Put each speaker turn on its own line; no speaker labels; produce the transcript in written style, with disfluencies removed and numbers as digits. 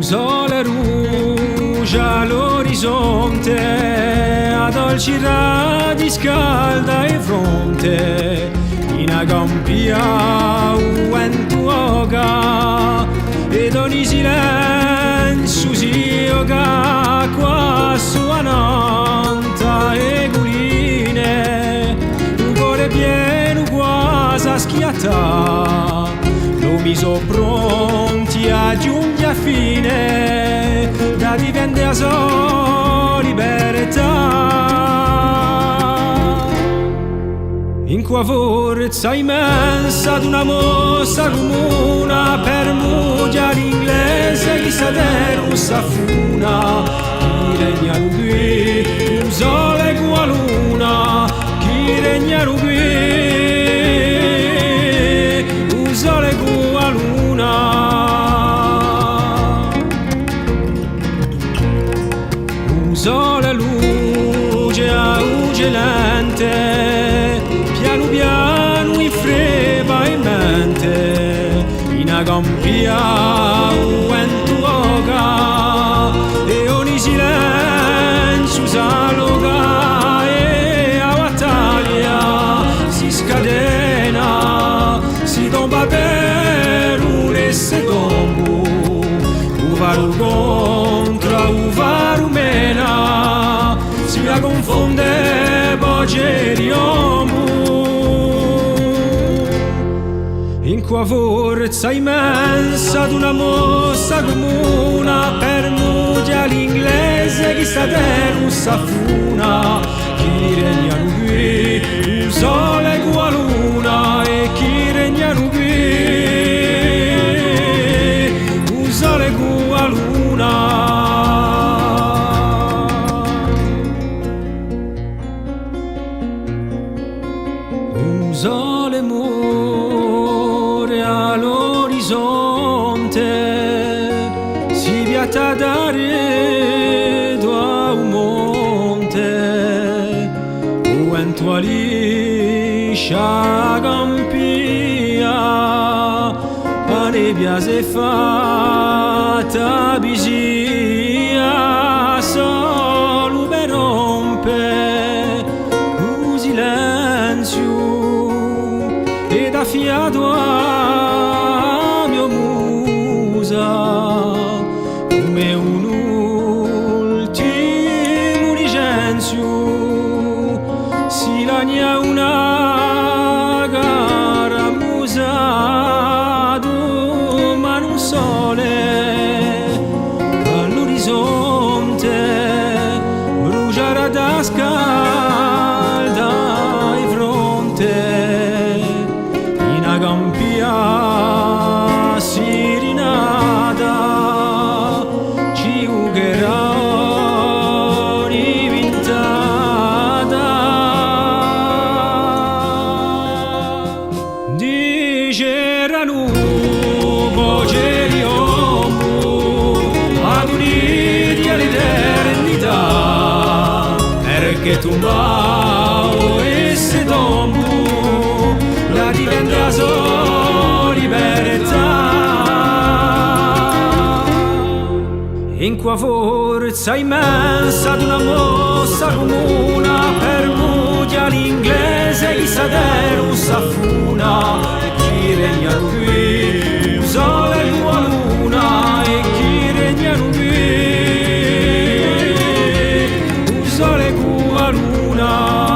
sole rouge all'orizzonte, a dolci radi scalda il fronte, in agampia uentuoga, ed ogni silenzio si oga qua sua nanta e guline, un cuore pieno quasi a schiattà, lo miso pronti a giungere a fine, da diventare a sua libertà. In qua forza immensa d'una mossa comuna, per mugia l'inglese chi sa non s'affuna, chi regna qui, un sole qua luna, chi regna qui, un sole qua luna. Un sole luce a luce lente, piano piano in freba in mente, in agampia uentuoga, e ogni silenzio s'alloga, e a battaglia si scadena, si tomba per un secondo, uvaru contra uvaru mena, si la confonde voce di uomo. In qua forza immensa d'una mossa comuna, per mugia l'inglese chi sa non s'affuna, chi regna qui, un sole qua luna, e chi regna qui, un sole qua luna. Un sole muore all'orizzonte, si piatta dare a un monte, un vento liscia campia, la nebbia si è fatta bisia, solo per rompe un silenzio, e da fiato a mia musa, come un ultimo licenzio, si lagna una gara musato, ma non sole all'orizzonte, bruciare da scalda in fronte, in agampia si rinata, ci ugherà rivintata, diceranno voce di uomo, ad uniti all'eternità, perché tu e se tombo la diventa sua libertà. In qua forza immensa d'una mossa comuna, per mugia l'inglese chi sa non s'affuna, e chi regna qui, un sole qua luna, e chi regna qui, un sole qua luna.